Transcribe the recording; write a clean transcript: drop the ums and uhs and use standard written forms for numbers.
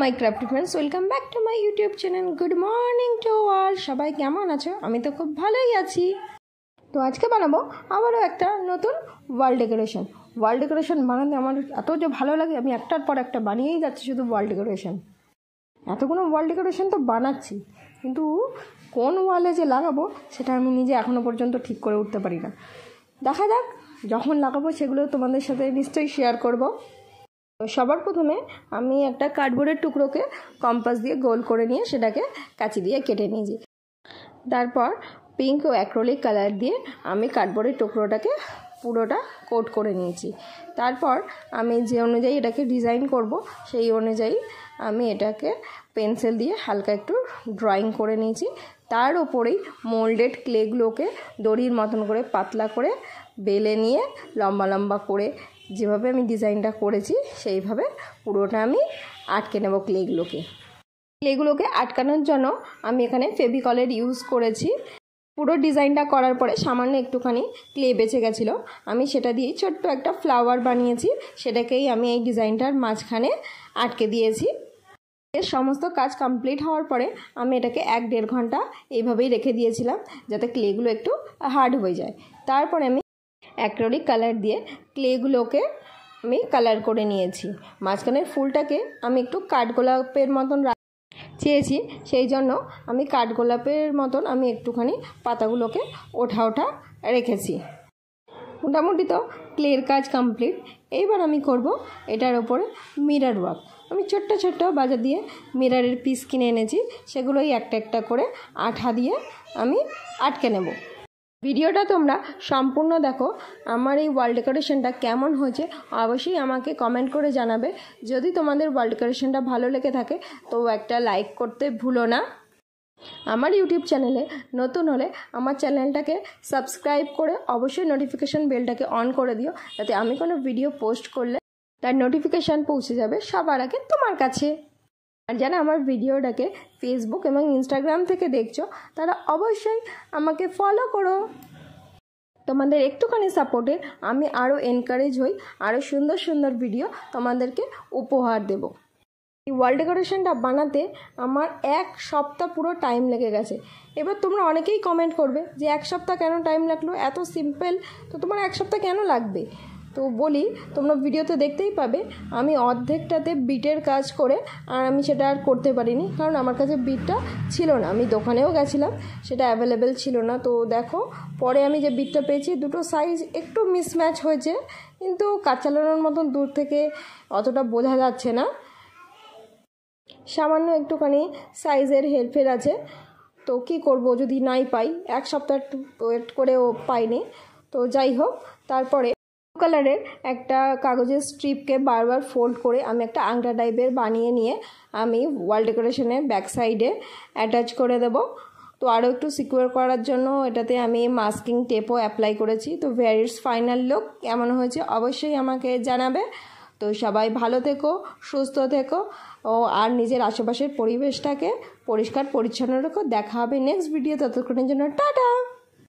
My crafty friends, welcome back to my YouTube channel. Good morning to all. সবাই কেমন আছো? আমি তো খুব ভালোই আছি। তো আজকে বানাবো আবারও একটা নতুন ওয়াল ডেকোরেশন। ওয়াল ডেকোরেশন বানাতে আমার এত যে ভালো লাগে, আমি একটার পর একটা বানিয়েই যাচ্ছি শুধু ওয়াল ডেকোরেশন। এতগুলো ওয়াল ডেকোরেশন তো বানাচ্ছি, কিন্তু কোন ওয়ালে যে লাগাবো সেটা আমি নিজে এখনও পর্যন্ত ঠিক করে উঠতে পারি না। দেখা যাক, যখন লাগাবো সেগুলো তোমাদের সাথে নিশ্চয়ই শেয়ার করব। সবার প্রথমে আমি একটা কার্ডবোর্ডের টুকরোকে কম্পাস দিয়ে গোল করে নিয়ে সেটাকে কাঁচি দিয়ে কেটে নিয়েছি। তারপর পিঙ্ক ও অ্যাক্রিলিক কালার দিয়ে আমি কার্ডবোর্ডের টুকরোটাকে পুরোটা কোট করে নিয়েছি। তারপর আমি যে অনুযায়ী এটাকে ডিজাইন করব সেই অনুযায়ী আমি এটাকে পেন্সিল দিয়ে হালকা একটু ড্রয়িং করে নিয়েছি। তার ওপরেই মোল্ডেড ক্লেগুলোকে দড়ির মতন করে পাতলা করে বেলে নিয়ে লম্বা লম্বা করে যেভাবে আমি ডিজাইনটা করেছি সেইভাবে পুরোটা আমি আটকে নেব। ক্লেগুলোকে আটকানোর জন্য আমি এখানে ফেভিকলের ইউজ করেছি। পুরো ডিজাইনটা করার পরে সামান্য একটুখানি ক্লে বেঁচে গেছিলো, আমি সেটা দিয়েই ছোট্ট একটা ফ্লাওয়ার বানিয়েছি। সেটাকেই আমি এই ডিজাইনটার মাঝখানে আটকে দিয়েছি। এর সমস্ত কাজ কমপ্লিট হওয়ার পরে আমি এটাকে 1-1.5 ঘন্টা এইভাবেই রেখে দিয়েছিলাম যাতে ক্লেগুলো একটু হার্ড হয়ে যায়। তারপরে আমি অ্যাক্রিলিক কালার দিয়ে ক্লেগুলোকে আমি কালার করে নিয়েছি। মাঝখানের ফুলটাকে আমি একটু কাঠগোলাপের মতন চেয়েছি, সেই জন্য আমি কাঠগোলাপের মতন আমি একটুখানি পাতাগুলোকে ওঠা রেখেছি। মোটামুটি তো ক্লের কাজ কমপ্লিট। এইবার আমি করব এটার ওপরে মিরর ওয়ার্ক। আমি ছোট্ট ছোট্ট বাজার দিয়ে মিররের পিস কিনে এনেছি, সেগুলোই একটা একটা করে আঠা দিয়ে আমি আটকে নেব। ভিডিওটা তোমরা সম্পূর্ণ দেখো। আমার এই ওয়াল ডেকোরেশনটা কেমন হয়েছে অবশ্যই আমাকে কমেন্ট করে জানাবে। যদি তোমাদের ওয়াল ডেকোরেশনটা ভালো লেগে থাকে তো একটা লাইক করতে ভুলো না। আমার ইউটিউব চ্যানেলে নতুন হলে আমার চ্যানেলটাকে সাবস্ক্রাইব করে অবশ্যই নোটিফিকেশান বেলটাকে অন করে দিও, যাতে আমি কোনো ভিডিও পোস্ট করলে তার নোটিফিকেশান পৌঁছে যাবে সবার আগে তোমার কাছে। আর যারা আমার ভিডিওটাকে ফেসবুক এবং ইনস্টাগ্রাম থেকে দেখছো তারা অবশ্যই আমাকে ফলো করো। তোমাদের একটুখানি সাপোর্টে আমি আরও এনকারেজ হই, আরও সুন্দর সুন্দর ভিডিও তোমাদেরকে উপহার দেব। এই ওয়াল ডেকোরেশনটা বানাতে আমার 1 সপ্তাহ পুরো টাইম লেগে গেছে। এবার তোমরা অনেকেই কমেন্ট করবে যে 1 সপ্তাহ কেন টাইম লাগলো, এত সিম্পল তো তোমার 1 সপ্তাহ কেন লাগবে? তো বলি, তোমরা ভিডিওতে দেখতেই পাবে আমি অর্ধেকটাতে বিটের কাজ করে আর আমি সেটা আর করতে পারিনি, কারণ আমার কাছে বিটটা ছিল না। আমি দোকানেও গেছিলাম, সেটা অ্যাভেলেবেল ছিল না। তো দেখো, পরে আমি যে বিটটা পেয়েছি দুটো সাইজ একটু মিসম্যাচ হয়েছে, কিন্তু কাজ চালানোর মতন দূর থেকে অতটা বোঝা যাচ্ছে না। সামান্য একটুখানি সাইজের হেরফের আছে। তো কি করব, যদি নাই পাই, 1 সপ্তাহ ওয়েট করেও পাইনি। তো যাই হোক, তারপরে কালারের একটা কাগজের স্ট্রিপকে বারবার ফোল্ড করে আমি একটা আংটা টাইপের বানিয়ে নিয়ে আমি ওয়াল ডেকোরেশনের ব্যাক সাইডে অ্যাটাচ করে দেব। তো আরও একটু সিকিউর করার জন্য এটাতে আমি মাস্কিং টেপও অ্যাপ্লাই করেছি। তো ভ্যারিস ফাইনাল লুক কেমন হয়েছে অবশ্যই আমাকে জানাবে। তো সবাই ভালো থেকো, সুস্থ থেকো আর নিজের আশেপাশের পরিবেশটাকে পরিষ্কার পরিচ্ছন্ন রেখো। দেখা হবে নেক্সট ভিডিও, ততক্ষণের জন্য টাটা।